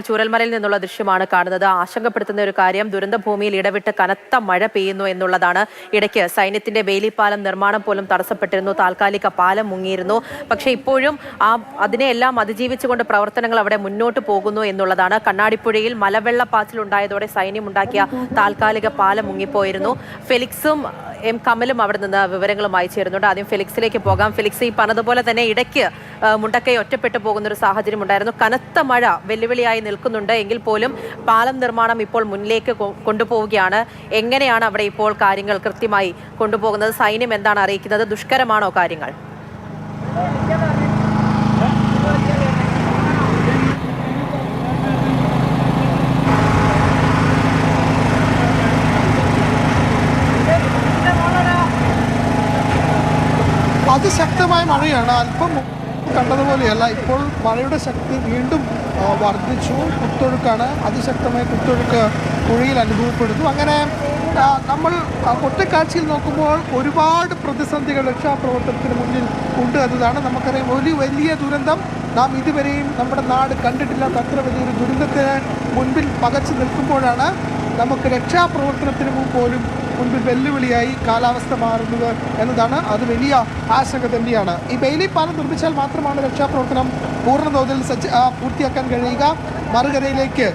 ചൂരൽമലയിൽ നിന്നുള്ള ദൃശ്യമാണ് കാണുന്നത്. ആശങ്കപ്പെടുത്തുന്ന ഒരു കാര്യം, ദുരന്തഭൂമിയിൽ ഇടവിട്ട് കനത്ത മഴ പെയ്യുന്നു എന്നുള്ളതാണ്. ഇടയ്ക്ക് സൈന്യത്തിന്റെ ബെയിലിപ്പാലം നിർമ്മാണം പോലും തടസ്സപ്പെട്ടിരുന്നു, താൽക്കാലിക പാലം മുങ്ങിയിരുന്നു. പക്ഷേ ഇപ്പോഴും അതിനെയെല്ലാം അതിജീവിച്ചുകൊണ്ട് പ്രവർത്തനങ്ങൾ അവിടെ മുന്നോട്ട് പോകുന്നു എന്നുള്ളതാണ്. കണ്ണാടിപ്പുഴയിൽ മലവെള്ളപ്പാച്ചിലുണ്ടായതോടെ സൈന്യം ഉണ്ടാക്കിയ താൽക്കാലിക പാലം മുങ്ങിപ്പോയിരുന്നു. ഫെലിക്സും എം കമലും അവിടെ നിന്ന് വിവരങ്ങളുമായി ചേരുന്നുണ്ട്. ആദ്യം ഫെലിക്സിലേക്ക് പോകാം. ഫെലിക്സ്, ഈ പറഞ്ഞതുപോലെ തന്നെ ഇടയ്ക്ക് മുണ്ടക്കൈ ഒറ്റപ്പെട്ടു പോകുന്ന ഒരു സാഹചര്യം ഉണ്ടായിരുന്നു. കനത്ത മഴ വെല്ലുവിളിയായി നിൽക്കുന്നുണ്ട് എങ്കിൽ പോലും പാലം നിർമ്മാണം ഇപ്പോൾ മുന്നിലേക്ക് കൊണ്ടുപോവുകയാണ്. എങ്ങനെയാണ് അവിടെ ഇപ്പോൾ കാര്യങ്ങൾ കൃത്യമായി കൊണ്ടുപോകുന്നത്? സൈന്യം എന്താണ് അറിയിക്കുന്നത്? ദുഷ്കരമാണോ കാര്യങ്ങൾ? അതിശക്തമായ മഴയാണ്. അല്പം കണ്ടതുപോലെയല്ല, ഇപ്പോൾ മഴയുടെ ശക്തി വീണ്ടും വർദ്ധിച്ചു. കുത്തൊഴുക്കാണ്, അതിശക്തമായ കുത്തൊഴുക്ക് പുഴയിൽ അനുഭവപ്പെടുന്നു. അങ്ങനെ നമ്മൾ ഒറ്റക്കാഴ്ചയിൽ നോക്കുമ്പോൾ ഒരുപാട് പ്രതിസന്ധികൾ രക്ഷാപ്രവർത്തനത്തിന് മുന്നിൽ ഉണ്ട് എന്നതാണ് നമുക്കറിയാം. ഒരു വലിയ ദുരന്തം നാം ഇതുവരെയും നമ്മുടെ നാട് കണ്ടിട്ടില്ലാത്ത അത്ര വലിയൊരു ദുരന്തത്തിന് മുൻപിൽ പകച്ചു നിൽക്കുമ്പോഴാണ് നമുക്ക് രക്ഷാപ്രവർത്തനത്തിന് പോലും മുൻപിൽ വെല്ലുവിളിയായി കാലാവസ്ഥ മാറുന്നത് എന്നതാണ്. അത് വലിയ ആശങ്ക തന്നെയാണ്. ഈ ബെയിലി പാലം നിർമ്മിച്ചാൽ മാത്രമാണ് രക്ഷാപ്രവർത്തനം പൂർണ്ണതോതിൽ പൂർത്തിയാക്കാൻ കഴിയുക. മറുകരയിലേക്ക്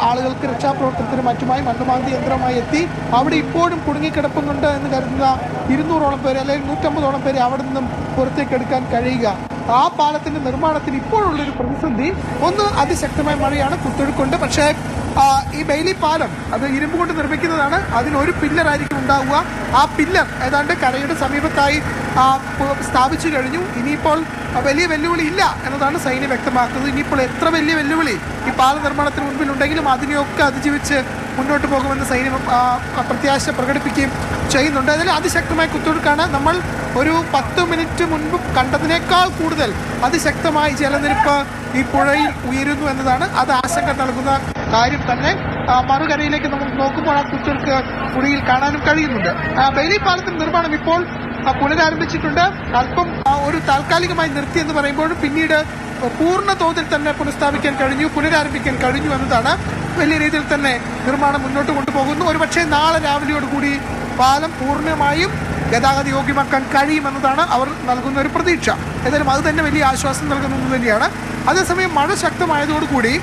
ആളുകൾക്ക് രക്ഷാപ്രവർത്തനത്തിന് മറ്റുമായി മണ്ണുമാന്തി യന്ത്രമായി എത്തി അവിടെ ഇപ്പോഴും കുടുങ്ങിക്കിടപ്പുന്നുണ്ട് എന്ന് കരുതുന്ന 200ഓളം പേര് അല്ലെങ്കിൽ 150ഓളം പേര് അവിടെ നിന്നും പുറത്തേക്ക് എടുക്കാൻ കഴിയുക. ആ പാലത്തിന്റെ നിർമ്മാണത്തിന് ഇപ്പോഴുള്ളൊരു പ്രതിസന്ധി ഒന്ന് അതിശക്തമായ മഴയാണ്, കുത്തൊഴുക്കുണ്ട്. പക്ഷേ ഈ ബെയിലി പാലം അത് ഇരുമ്പ് കൊണ്ട് നിർമ്മിക്കുന്നതാണ്. അതിനൊരു പില്ലറായിരിക്കും ഉണ്ടാവുക. ആ പില്ലർ ഏതാണ്ട് കരയുടെ സമീപത്തായി സ്ഥാപിച്ചു കഴിഞ്ഞു. ഇനിയിപ്പോൾ വലിയ വെല്ലുവിളി ഇല്ല എന്നതാണ് സൈന്യം വ്യക്തമാക്കുന്നത്. ഇനിയിപ്പോൾ എത്ര വലിയ വെല്ലുവിളി ഈ പാല നിർമ്മാണത്തിന് മുൻപിലുണ്ടെങ്കിലും അതിനെയൊക്കെ അതിജീവിച്ച് മുന്നോട്ട് പോകുമെന്ന് സൈന്യം പ്രത്യാശ പ്രകടിപ്പിക്കുകയും ചെയ്യുന്നുണ്ട്. അതിൽ അതിശക്തമായ കുത്തൊഴുക്കാണ്. നമ്മൾ ഒരു 10 മിനിറ്റ് മുൻപ് കണ്ടതിനേക്കാൾ കൂടുതൽ അതിശക്തമായി ജലനിരപ്പ് ഈ പുഴയിൽ ഉയരുന്നു എന്നതാണ്. അത് ആശങ്ക നൽകുന്ന കാര്യം തന്നെ. മറുകരയിലേക്ക് നമുക്ക് നോക്കുമ്പോൾ ആ കുത്തൊഴുക്ക് പുഴയിൽ കാണാനും കഴിയുന്നുണ്ട്. ബെയിലി പാലത്തിന്റെ നിർമ്മാണം ഇപ്പോൾ പുനരാരംഭിച്ചിട്ടുണ്ട്. അല്പം ഒരു താൽക്കാലികമായി നിർത്തി എന്ന് പറയുമ്പോഴും പിന്നീട് പൂർണ്ണ തോതിൽ തന്നെ പുനരാരംഭിക്കാൻ കഴിഞ്ഞു എന്നതാണ്. വലിയ രീതിയിൽ തന്നെ നിർമ്മാണം മുന്നോട്ട് കൊണ്ടുപോകുന്നു. ഒരുപക്ഷെ നാളെ രാവിലെയോടുകൂടി പാലം പൂർണ്ണമായും ഗതാഗത യോഗ്യമാക്കാൻ കഴിയുമെന്നതാണ് അവർ നൽകുന്ന ഒരു പ്രതീക്ഷ. ഏതായാലും അത് തന്നെ വലിയ ആശ്വാസം നൽകുന്നത് തന്നെയാണ്. അതേസമയം മഴ ശക്തമായതോടുകൂടി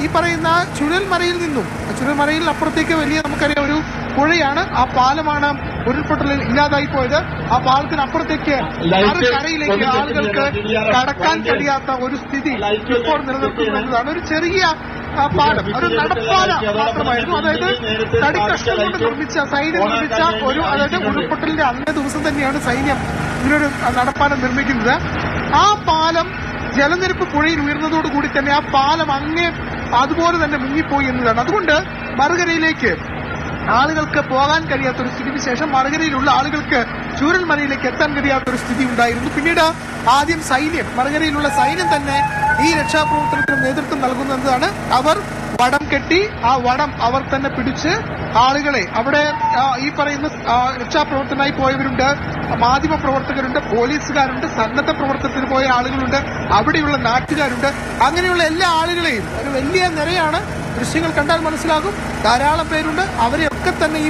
ഈ പറയുന്ന ചുരൽമലയിൽ അപ്പുറത്തേക്ക് വലിയ നമുക്കറിയാം ഒരു പുഴയാണ്. ആ പാലമാണ് ഉരുൾപൊട്ടലിൽ ഇല്ലാതായി പോയത്. ആ പാലത്തിനപ്പുറത്തേക്ക് കരയിലേക്ക് ആളുകൾക്ക് കടക്കാൻ കഴിയാത്ത ഒരു സ്ഥിതി ഇപ്പോൾ നിലനിൽക്കുന്നതാണ്. ഒരു ചെറിയ പാലം, ഒരു നടപ്പാല മാത്രമായിരുന്നു. അതായത് തടിക്കഷ്ണം കൊണ്ട് സൈന്യം നിർമ്മിച്ച അതായത് ഉരുൾപൊട്ടലിന്റെ അന്നേ ദിവസം തന്നെയാണ് സൈന്യം ഇങ്ങനൊരു നടപ്പാലം നിർമ്മിക്കുന്നത്. ആ പാലം ജലനിരപ്പ് പുഴയിൽ ഉയർന്നതോടുകൂടി തന്നെ ആ പാലം അതുപോലെ തന്നെ മുങ്ങിപ്പോയി എന്നതാണ്. അതുകൊണ്ട് മറുകരയിലേക്ക് ആളുകൾക്ക് പോകാൻ കഴിയാത്തൊരു സ്ഥിതിക്ക് ശേഷം മറുകരയിലുള്ള ആളുകൾക്ക് ചൂരൽമലയിലേക്ക് എത്താൻ കഴിയാത്തൊരു സ്ഥിതി ഉണ്ടായിരുന്നു. പിന്നീട് ആദ്യം മറുകരയിലുള്ള സൈന്യം തന്നെ ഈ രക്ഷാപ്രവർത്തനത്തിന് നേതൃത്വം നൽകുന്നതാണ്. അവർ വടം കെട്ടി ആ വടം അവർ തന്നെ പിടിച്ച് ആളുകളെ അവിടെ ഈ പറയുന്ന രക്ഷാപ്രവർത്തനമായി പോയവരുണ്ട്, മാധ്യമ പ്രവർത്തകരുണ്ട്, പോലീസുകാരുണ്ട്, സന്നദ്ധ പ്രവർത്തനത്തിന് പോയ ആളുകളുണ്ട്, അവിടെയുള്ള നാട്ടുകാരുണ്ട്. അങ്ങനെയുള്ള എല്ലാ ആളുകളെയും ഒരു വലിയ നിരയാണ്. ദൃശ്യങ്ങൾ കണ്ടാൽ മനസ്സിലാകും, ധാരാളം പേരുണ്ട്. അവരെയൊക്കെ തന്നെ ഈ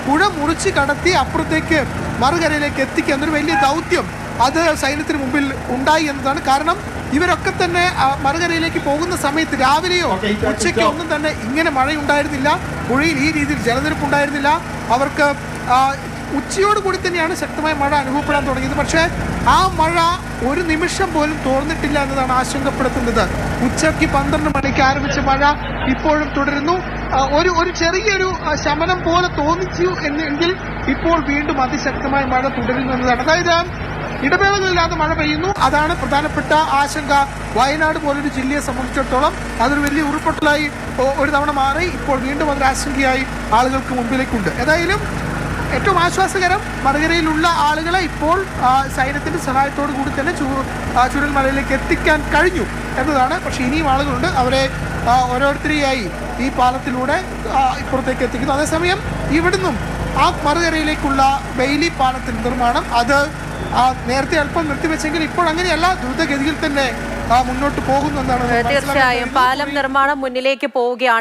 പുഴ മുറിച്ച് കടത്തി അപ്പുറത്തേക്ക് മറുകരയിലേക്ക് എത്തിക്കുക എന്നൊരു വലിയ ദൗത്യം അത് സൈന്യത്തിന് മുമ്പിൽ ഉണ്ടായി എന്നതാണ്. കാരണം ഇവരൊക്കെ തന്നെ മറുകരയിലേക്ക് പോകുന്ന സമയത്ത് രാവിലെയോ ഉച്ചയ്ക്കോ ഒന്നും തന്നെ ഇങ്ങനെ മഴയുണ്ടായിരുന്നില്ല, പുഴയിൽ ഈ രീതിയിൽ ജലനിരപ്പ് ഉണ്ടായിരുന്നില്ല. അവർക്ക് ഉച്ചയോടുകൂടി തന്നെയാണ് ശക്തമായ മഴ അനുഭവപ്പെടാൻ തുടങ്ങിയത്. പക്ഷേ ആ മഴ ഒരു നിമിഷം പോലും തോർന്നിട്ടില്ല എന്നതാണ് ആശങ്കപ്പെടുത്തുന്നത്. ഉച്ചയ്ക്ക് 12 മണിക്ക് ആരംഭിച്ച മഴ ഇപ്പോഴും തുടരുന്നു. ഒരു ചെറിയൊരു ശമനം പോലെ തോന്നിച്ചു എങ്കിൽ ഇപ്പോൾ വീണ്ടും അതിശക്തമായ മഴ തുടരുന്നു എന്നതാണ്. അതായത് ഇടവേളകളില്ലാതെ മഴ പെയ്യുന്നു. അതാണ് പ്രധാനപ്പെട്ട ആശങ്ക. വയനാട് പോലൊരു ജില്ലയെ സംബന്ധിച്ചിടത്തോളം അതൊരു വലിയ ഉരുൾപൊട്ടലായി ഒരു തവണ മാറി ഇപ്പോൾ വീണ്ടും അതൊരു ആശങ്കയായി ആളുകൾക്ക് മുമ്പിലേക്കുണ്ട്. ഏതായാലും ഏറ്റവും ആശ്വാസകരം മറുകരയിലുള്ള ആളുകളെ ഇപ്പോൾ സൈന്യത്തിന്റെ സഹായത്തോടു കൂടി തന്നെ ചുരൽമലയിലേക്ക് എത്തിക്കാൻ കഴിഞ്ഞു എന്നതാണ്. പക്ഷേ ഇനിയും ആളുകളുണ്ട്, അവരെ ഓരോരുത്തരെയായി ഈ പാലത്തിലൂടെ ഇപ്പുറത്തേക്ക് എത്തിക്കുന്നു. അതേസമയം ഇവിടുന്നും ആ മറുകരയിലേക്കുള്ള ബെയിലി പാലത്തിന്റെ നിർമ്മാണം അത് നേരത്തെ അല്പം നിർത്തിവെച്ചെങ്കിൽ ഇപ്പോൾ അങ്ങനെയല്ല, ദ്രുതഗതിയിൽ തന്നെ മുന്നോട്ട് പോകുന്നു എന്നാണ് തീർച്ചയായും പാലം നിർമ്മാണം മുന്നിലേക്ക് പോവുകയാണ്.